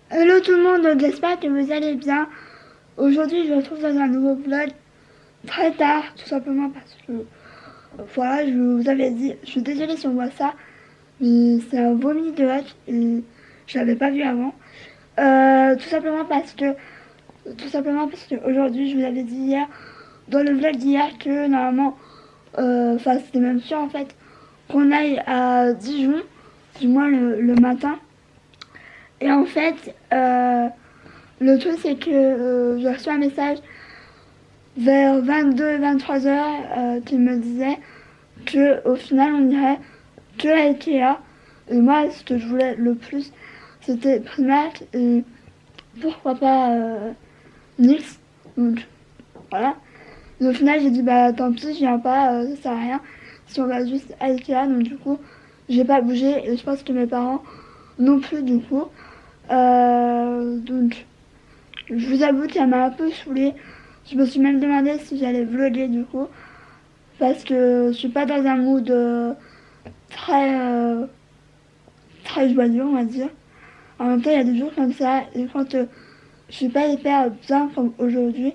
Hello tout le monde, j'espère que vous allez bien. Aujourd'hui, je me retrouve dans un nouveau vlog très tard, tout simplement parce que, voilà, je vous avais dit, je suis désolée si on voit ça, mais c'est un vomi de hache et je l'avais pas vu avant. Tout simplement parce que aujourd'hui, je vous avais dit hier, dans le vlog d'hier, que normalement, enfin c'était même sûr en fait, qu'on aille à Dijon, du moins le matin. Et en fait, le truc c'est que j'ai reçu un message vers 22-23 heures qui me disait que au final on irait que à Ikea. Et moi, ce que je voulais le plus, c'était Primark et pourquoi pas Nix. Donc voilà. Et au final, j'ai dit bah tant pis, je viens pas, ça sert à rien. Si on va juste à Ikea, donc du coup, j'ai pas bougé et je pense que mes parents non plus du coup. Donc, je vous avoue que ça m'a un peu saoulée. Je me suis même demandé si j'allais vlogger du coup, parce que je suis pas dans un mood très très joyeux, on va dire. En même temps, il y a des jours comme ça, et quand je suis pas hyper bien comme aujourd'hui,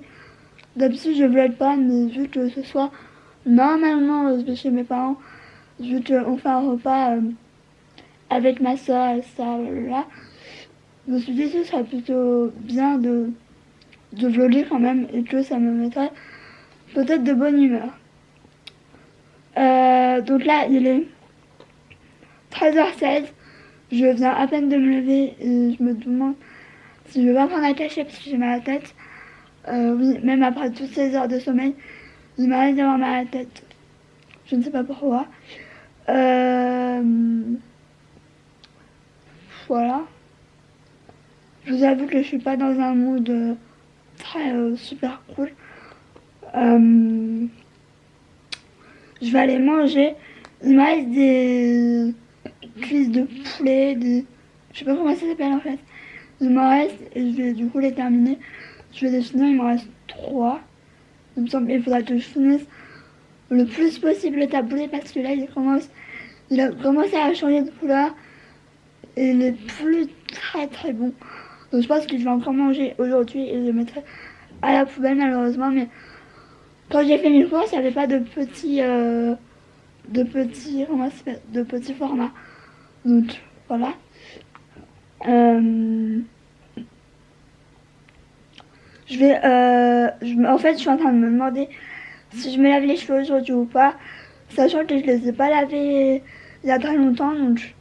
d'habitude je vlog pas, mais vu que ce soir, normalement, je vais chez mes parents, vu qu'on fait un repas avec ma soeur et ça, là, je me suis dit que ce serait plutôt bien de vlogger quand même et que ça me mettrait peut-être de bonne humeur. Donc là, il est 13h16. Je viens à peine de me lever et je me demande si je vais pas prendre un cachet parce que j'ai mal à la tête. Oui, même après toutes ces heures de sommeil, il m'arrive d'avoir mal à la tête. Je ne sais pas pourquoi. Voilà. Je vous avoue que je suis pas dans un mood très super cool. Je vais aller manger. Il me reste des cuisses de poulet, je sais pas comment ça s'appelle en fait. Il m'en reste et je vais du coup les terminer. Je vais les finir, il m'en reste 3. Il me semble qu'il faudra que je finisse le plus possible le taboulé parce que là il a commencé à changer de couleur et il est plus très très bon. Donc je pense que je vais encore manger aujourd'hui et je le mettrai à la poubelle malheureusement, mais quand j'ai fait mes courses, il n'y avait pas de de petits formats. Donc voilà. En fait, je suis en train de me demander si je me lave les cheveux aujourd'hui ou pas, sachant que je les ai pas lavés il y a très longtemps, donc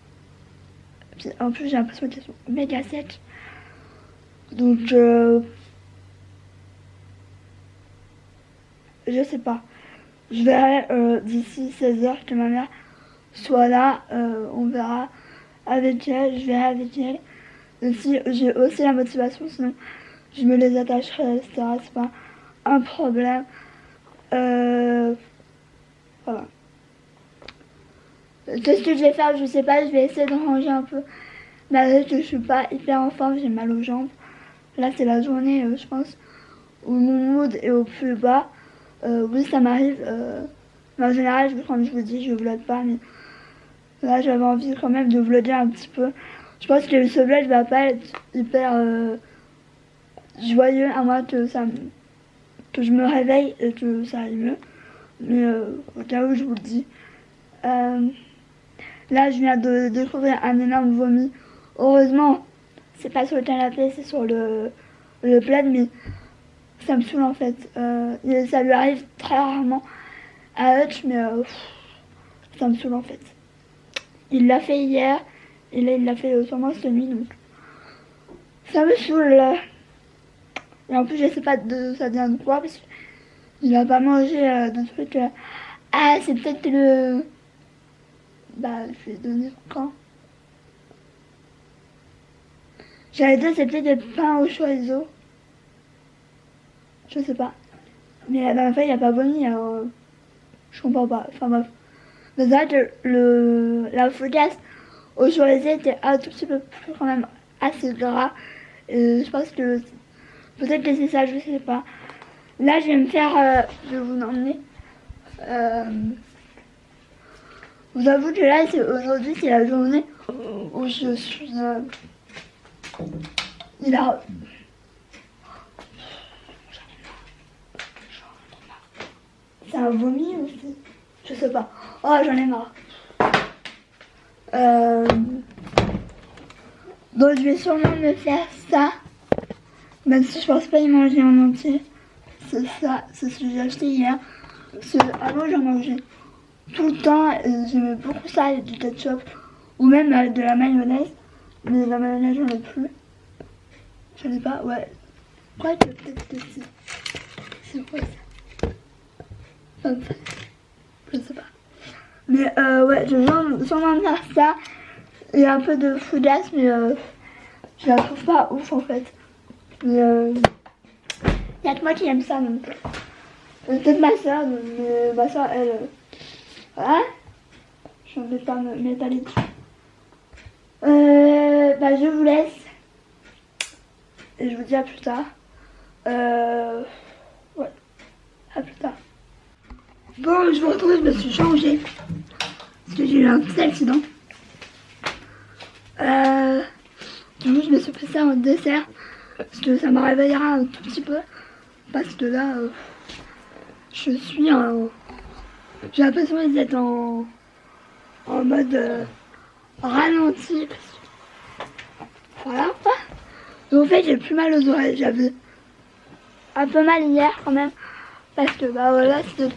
en plus j'ai l'impression qu'ils sont méga secs. Donc je sais pas. Je verrai d'ici 16h que ma mère soit là, on verra avec elle, je verrai avec elle. Et si j'ai aussi la motivation, sinon je me les attacherai, etc. C'est pas un problème. Voilà. Qu'est-ce que je vais faire? Je sais pas, je vais essayer de ranger un peu. Malgré que je suis pas hyper en forme, j'ai mal aux jambes. Là, c'est la journée, je pense, où mon mood est au plus bas. Oui, ça m'arrive. Mais en général, comme je vous dis, je vlog pas. Mais là, j'avais envie quand même de vlogger un petit peu. Je pense que ce vlog va pas être hyper joyeux, à moins que que je me réveille et que ça aille mieux. Mais au cas où, je vous le dis. Là, je viens de découvrir un énorme vomi. Heureusement, c'est pas sur le canapé, c'est sur le plaid, mais ça me saoule en fait. Ça lui arrive très rarement à Hutch, mais ça me saoule en fait. Il l'a fait hier, et là il l'a fait sûrement cette nuit, donc ça me saoule. Et en plus, je sais pas de ça vient de quoi, parce qu'il a pas mangé de trucs. Ah, c'est peut-être le. Bah, je vais donner quand. J'allais dire, c'est peut-être des pains au chorizo. Je sais pas. Mais la dernière fois, il a pas vomi, alors. Je comprends pas. Enfin bref. Mais c'est vrai que la focaccia au chorizo était un tout petit peu plus, quand même, assez gras. Et je pense que. Peut-être que c'est ça, je sais pas. Là, je vais me faire. Je vais vous emmener. Je vous avoue que là, aujourd'hui, c'est la journée où je suis Il a... C'est un vomi ou c'est... Je sais pas. Oh, j'en ai marre. Donc je vais sûrement me faire ça. Même si je pense pas y manger en entier. C'est ça, c'est ce que j'ai acheté hier. Avant j'en mangeais tout le temps. J'aimais beaucoup ça avec du ketchup. Ou même de la mayonnaise. Mais la mayonnaise j'en ai plus. J'en ai pas, ouais. Quoi que peut-être que c'est quoi ça? Enfin, je sais pas. Mais ouais, je vais sûrement faire ça. Il y a un peu de fougasse, mais je la trouve pas ouf en fait. Mais il y a que moi qui aime ça, donc peut-être ma soeur, mais ma soeur elle... voilà. Je vais pas m'étaler dessus. Bah je vous laisse. Et je vous dis à plus tard. Ouais, à plus tard. Bon, je vous retrouve, je me suis changée. Parce que j'ai eu un petit accident. Du coup, je me suis pris ça en dessert. Parce que ça me réveillera un tout petit peu. Parce que là, je suis en... J'ai l'impression d'être en mode ralenti. Voilà. Et en fait, j'ai plus mal aux oreilles. J'avais un peu mal hier quand même. Parce que bah voilà, c'était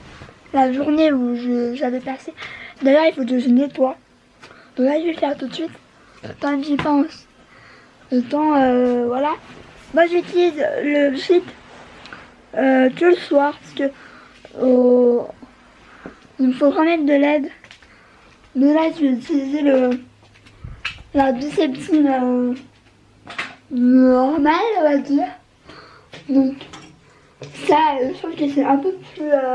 la journée où j'avais passé. D'ailleurs, il faut que je nettoie. Donc là, je vais le faire tout de suite. Tant que j'y pense. Le temps, voilà. Moi, j'utilise le sheet que le soir. Parce que il me faut quand même de l'aide. Mais là, je vais utiliser la biceptine normale, on va dire. Donc, ça, je trouve que c'est un peu plus... De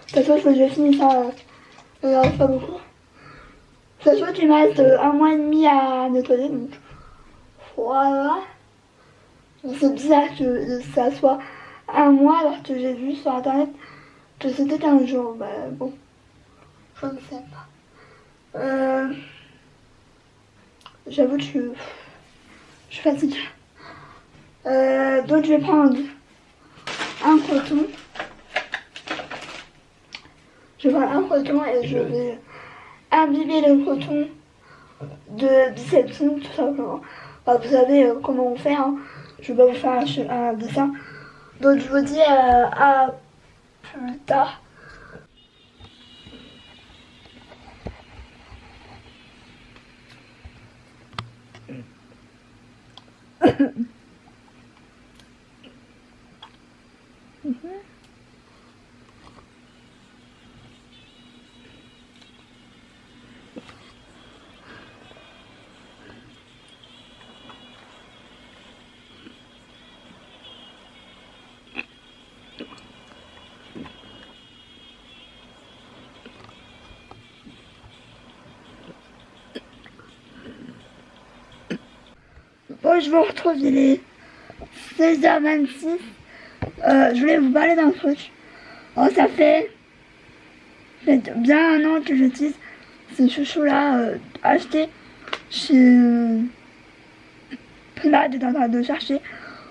toute façon, je crois que je finis ça. C'est pas beaucoup. De toute façon, il me reste 1 mois et demi à nettoyer, donc voilà. C'est bizarre que ça soit 1 mois alors que j'ai vu sur internet que c'était 15 jours. Bah bon, je ne sais pas. J'avoue que je suis fatiguée. Donc je vais prendre un coton. Je vais prendre un coton et je vais imbiber le coton de biceptine tout simplement. Bah, vous savez comment on fait, hein. Je vais pas vous faire un dessin. Donc je vous dis à plus tard. Bon, je vous retrouve, il est 16h26. Je voulais vous parler d'un truc. Oh, ça fait bien 1 an que j'utilise ces chouchous-là achetés chez Primark. J'étais en train de chercher.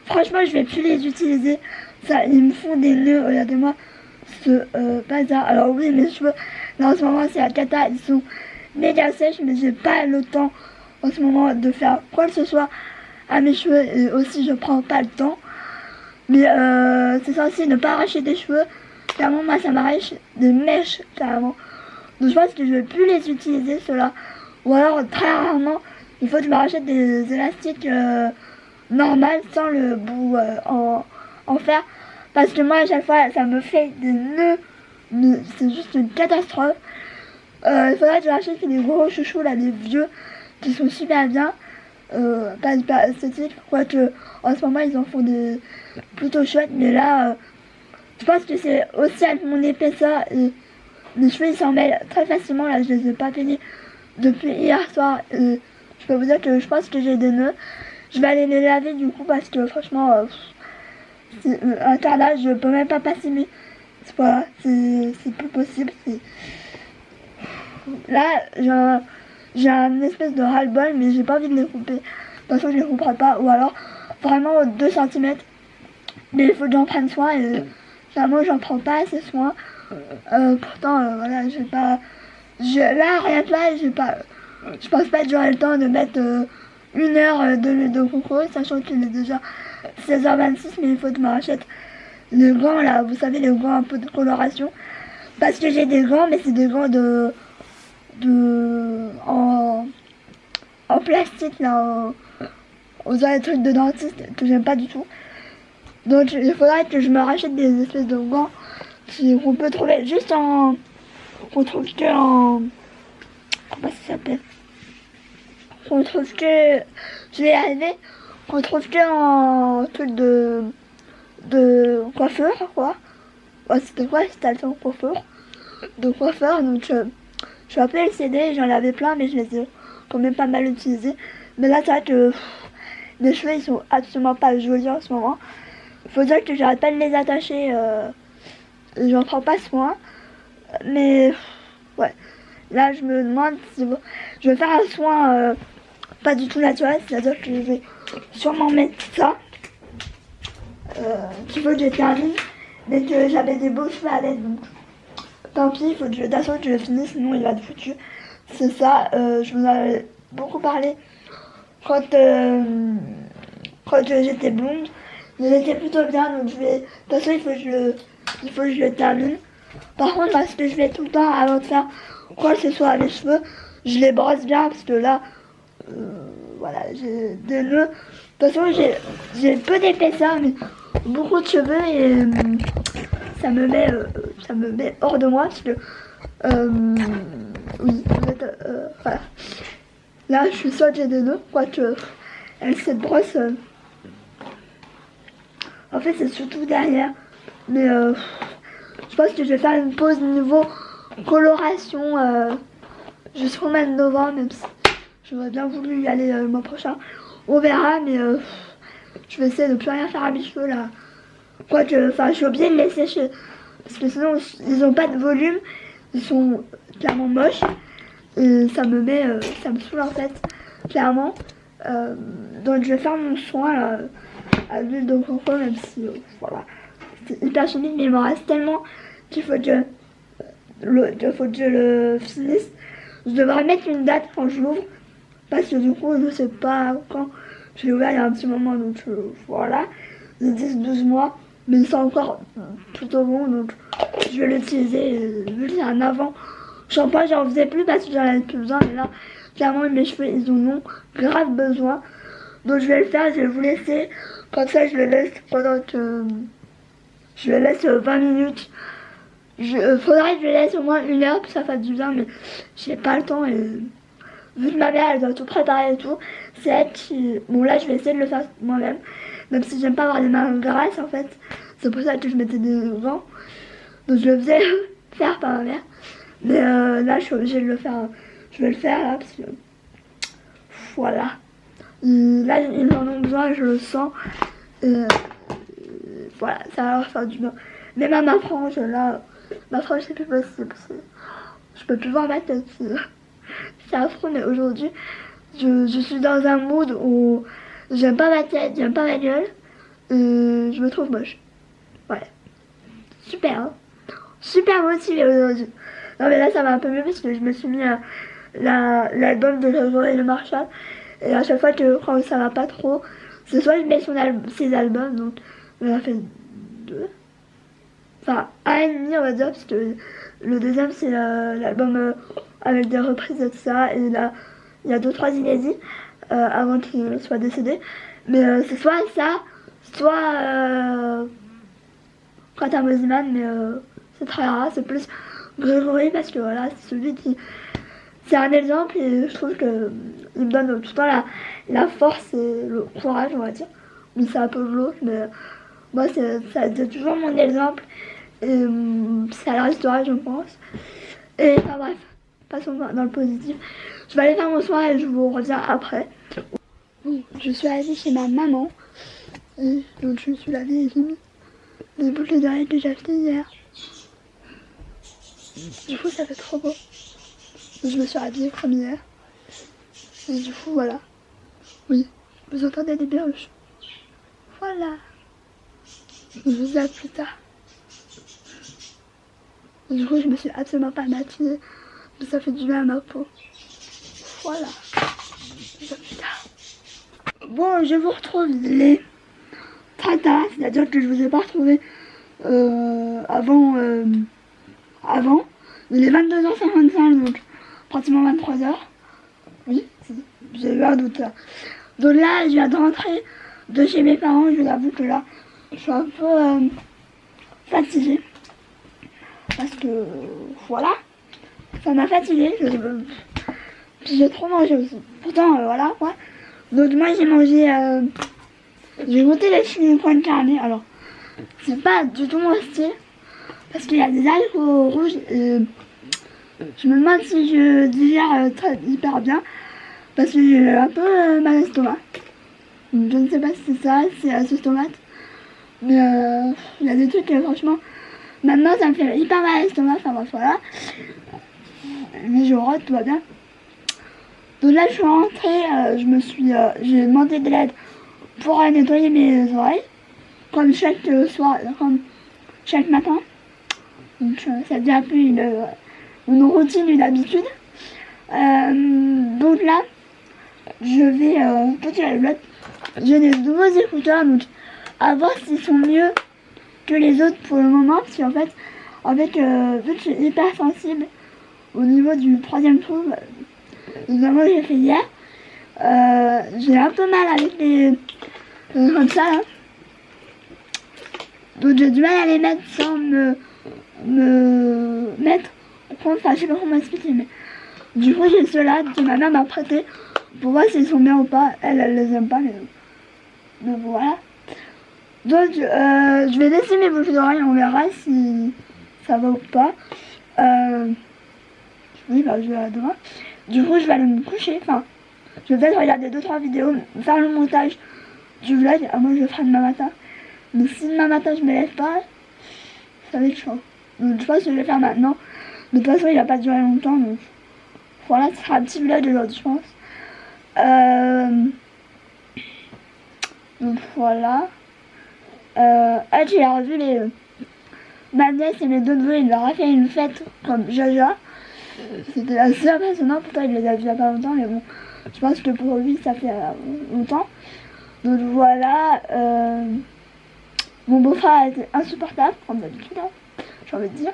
Franchement, je vais plus les utiliser. Ça, ils me font des nœuds. Regardez-moi ce bazar. Alors oui, mes cheveux, là en ce moment, c'est la cata. Ils sont méga sèches, mais j'ai pas le temps en ce moment de faire quoi que ce soit à mes cheveux. Et aussi, je prends pas le temps. Mais c'est censé ne pas arracher des cheveux. Clairement, moi, ça m'arrache des mèches, carrément. Donc je pense que je vais plus les utiliser, ceux-là. Ou alors, très rarement, il faut que je me rachète des élastiques normales, sans le bout en fer. Parce que moi, à chaque fois, ça me fait des nœuds. C'est juste une catastrophe. Il faudrait que je rachète des gros chouchous, là, des vieux, qui sont super bien. Pas super esthétiques, quoique en ce moment, ils en font des plutôt chouettes. Mais là, je pense que c'est aussi avec mon épaisseur. Et mes cheveux, ils s'en mêlent très facilement. Là, je les ai pas peignés depuis hier soir. Et je peux vous dire que je pense que j'ai des nœuds. Je vais aller les laver du coup parce que franchement, c'est un carrelage, je peux même pas passer mes... Voilà, c'est plus possible. Là, j'ai un espèce de ras-le-bol, mais j'ai pas envie de les couper. toute façon je les comprends pas, ou alors vraiment 2 centimètres, mais il faut que j'en prenne soin et finalement j'en prends pas assez soin. Pourtant voilà, là rien que là, je pense pas que j'aurai le temps de mettre 1 heure de l'huile de coco, sachant qu'il est déjà 16h26, mais il faut que je me rachète les gants là, vous savez, les gants un peu de coloration, parce que j'ai des gants, mais c'est des gants en plastique là, aux trucs de dentiste que j'aime pas du tout. Donc il faudrait que je me rachète des espèces de gants qu'on peut trouver juste qu'on trouve que en, comment ça s'appelle, qu'on trouve que, je vais y arriver, qu'on trouve que en truc de coiffeur quoi. Ouais, c'était quoi, c'était le coiffeur de coiffeur, donc je suis appelé le CD, j'en avais plein mais je les ai quand même pas mal utilisés. Mais là c'est vrai que mes cheveux ils sont absolument pas jolis en ce moment. Faut dire que j'arrête pas de les attacher, j'en prends pas soin. Mais ouais, là je me demande si je vais faire un soin pas du tout naturel, c'est-à-dire que je vais sûrement mettre ça. Qu'il faut que je termine, mais que j'avais des beaux cheveux à l'aide, donc tant pis, il faut que je, d'assaut que je le finisse, sinon il va être foutu. C'est ça, je vous en avais beaucoup parlé quand j'étais blonde, mais j'étais plutôt bien, donc je vais, de toute façon il faut que je le termine. Par contre, là, ce que je fais tout le temps avant de faire quoi que ce soit à mes cheveux, je les brosse bien, parce que là, voilà, j'ai des nœuds. De toute façon, j'ai peu d'épaisseur, mais beaucoup de cheveux, et ça me met hors de moi, parce que oui, en fait, voilà. Là, je suis sûre que j'ai des nœuds, quoique avec cette brosse, en fait, c'est surtout derrière. Mais je pense que je vais faire une pause niveau coloration jusqu'au mois de novembre, même si j'aurais bien voulu y aller le mois prochain. On verra, mais je vais essayer de plus rien faire à mes cheveux là. Quoique, enfin, je suis obligée de les sécher, parce que sinon ils ont pas de volume, ils sont clairement moches, et ça me saoule en fait, clairement. Donc je vais faire mon soin là, à l'huile de coco, même si voilà, c'est hyper chimique, mais il m'en reste tellement qu'il faut que je le finisse. Je devrais mettre une date quand je l'ouvre, parce que du coup je sais pas quand. Je l'ai ouvert il y a un petit moment, donc voilà, les 10-12 mois, mais c'est encore plutôt bon, donc je vais l'utiliser. Vu que c'est un avant shampoing, j'en faisais plus parce que j'en avais plus besoin, mais là clairement mes cheveux ils en ont grave besoin, donc je vais le faire, je vais vous laisser, comme ça je le laisse pendant que je le laisse 20 minutes. Faudrait que je le laisse au moins 1 heure pour que ça fasse du bien, mais j'ai pas le temps, et vu que ma mère elle doit tout préparer et tout, c'est elle qui... Bon là je vais essayer de le faire moi-même, même si j'aime pas avoir les mains grasses en fait, c'est pour ça que je mettais des gants, donc je le faisais faire par ma mère, mais là je suis obligée de le faire, je vais le faire là parce que voilà, là ils en ont besoin, je le sens, voilà, ça va leur faire du bien. Même à ma frange là, ma frange c'est plus possible, parce que je peux plus voir ma tête, c'est affreux, mais aujourd'hui je suis dans un mood où j'aime pas ma tête, j'aime pas ma gueule, je me trouve moche. Ouais, super, hein, super motivée aujourd'hui. Non mais là ça va un peu mieux parce que je me suis mis l'album de Grégory Le Marchal, et à chaque fois que quand ça va pas trop, c'est soit je mets ses albums, donc j'en ai fait 2, enfin 1,5 on va dire, parce que le deuxième c'est l'album avec des reprises et tout ça, et là il y a 2-3 inédits avant qu'il soit décédé, mais c'est soit ça, soit Quentin Mosimann, mais c'est très rare, c'est plus Grégory, parce que voilà, c'est celui qui, c'est un exemple, et je trouve que il me donne tout le temps la force et le courage, on va dire. Mais c'est un peu glauque, mais moi c'est toujours mon exemple, et ça le restera, je pense. Et enfin bref, passons dans le positif. Je vais aller faire mon soin et je vous reviens après. Bon, je suis allée chez ma maman, et donc je me suis lavée et j'ai mis les boucles d'oreilles que j'ai achetées hier. Du coup ça fait trop beau. Je me suis habillée comme hier. Et du coup voilà. Oui, Vous entendez des perruches. Voilà. Je vous dis à plus tard. Du coup, je me suis absolument pas maquillée. Mais ça fait du bien à ma peau. Voilà. Je vous dis à plus tard. Bon, je vous retrouve les tata, c'est-à-dire que je vous ai pas retrouvé avant. Il est 22h55, donc pratiquement 23h. Oui, j'ai eu un doute là. Donc là, je viens de rentrer de chez mes parents. Je vous avoue que là, je suis un peu fatiguée. Parce que, voilà, ça m'a fatiguée. J'ai trop mangé aussi. Pourtant, voilà, quoi. Donc moi, j'ai mangé... j'ai goûté les chili-con carne. Alors, c'est pas du tout mon style. Parce qu'il y a des haricots rouges. Je me demande si je digère hyper bien. Parce que j'ai un peu mal à l'estomac. Je ne sais pas si c'est ça, si c'est la sauce tomate. Mais il y a des trucs franchement... Maintenant ça me fait hyper mal à l'estomac, enfin bref, voilà. Mais je rote, tout va bien. Donc là je suis rentrée, j'ai demandé de l'aide pour nettoyer mes oreilles. Comme chaque soir, comme chaque matin. Donc ça devient un peu une routine, une habitude. Donc là, je vais petit à petit. J'ai des nouveaux écouteurs, donc à voir s'ils sont mieux que les autres pour le moment, parce qu'en fait, vu que je suis hyper sensible au niveau du troisième trou, notamment j'ai fait hier, j'ai un peu mal avec les comme ça là. Donc j'ai du mal à les mettre sans me mettre, enfin je sais pas comment m'expliquer, mais du coup j'ai ceux-là que ma mère m'a prêté pour voir s'ils sont bien ou pas. Elle les aime pas, mais voilà. Donc je vais laisser mes boucles d'oreilles, on verra si ça va ou pas. Oui, bah je vais demain. Du coup je vais aller me coucher, enfin je vais peut-être regarder 2-3 vidéos, faire le montage du vlog. Moi je le ferai demain matin. Mais si demain matin je me lève pas, ça va être chaud. Donc je pense que je vais le faire maintenant. De toute façon il va pas durer longtemps, donc voilà, ce sera un petit vlog aujourd'hui je pense. Donc voilà. J'ai revu ma nièce et mes deux neveux, il leur a fait une fête comme Jaja. C'était assez impressionnant, pourtant il les a vus il y a pas longtemps, mais bon, je pense que pour lui ça fait longtemps. Donc voilà, mon beau-frère était insupportable, comme d'habitude, hein, j'ai envie de dire.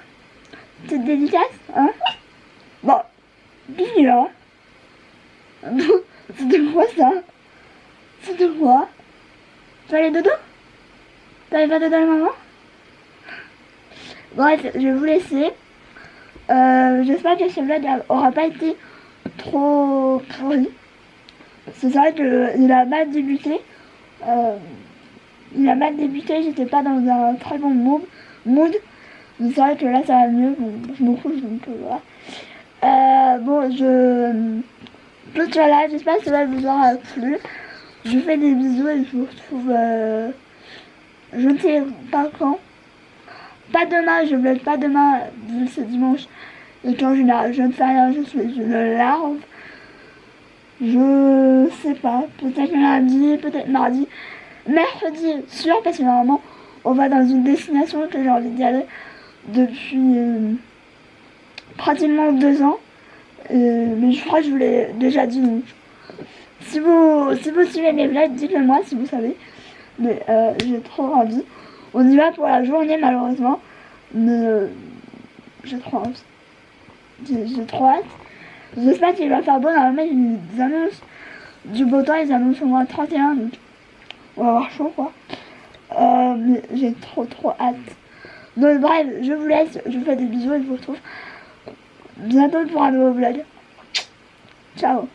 Petite dédicace, hein. Bon, bibi là. C'était quoi ça? C'était quoi? Tu vas aller dodo? Tu vas aller faire dodo à la maman? Bref, je vais vous laisser. J'espère que ce vlog aura pas été trop pourri. C'est vrai qu'il a mal débuté. J'étais pas dans un très bon mood. Mais c'est vrai que là ça va mieux, bon, je me couche donc voilà. Bon, donc voilà, j'espère que ça vous aura plu. Je vous fais des bisous et je vous retrouve, je ne sais pas quand. Pas demain, je vlog pas demain, vu que c'est dimanche. Et qu'en général, je ne fais rien, je suis une larve. Je sais pas, peut-être lundi, peut-être mardi. Mercredi, sûr, parce que normalement, on va dans une destination que j'ai envie d'y aller depuis pratiquement 2 ans. Mais je crois que je vous l'ai déjà dit. Donc, si vous suivez mes vlogs, dites-le moi si vous savez. Mais j'ai trop envie. On y va pour la journée malheureusement. Mais j'ai trop envie. J'ai trop hâte. J'espère qu'il va faire beau. Normalement ils annoncent du beau temps. Ils annoncent au moins 31. Donc on va avoir chaud quoi. Mais j'ai trop hâte. Donc bref, je vous laisse. Je vous fais des bisous et je vous retrouve bientôt pour un nouveau vlog. Ciao.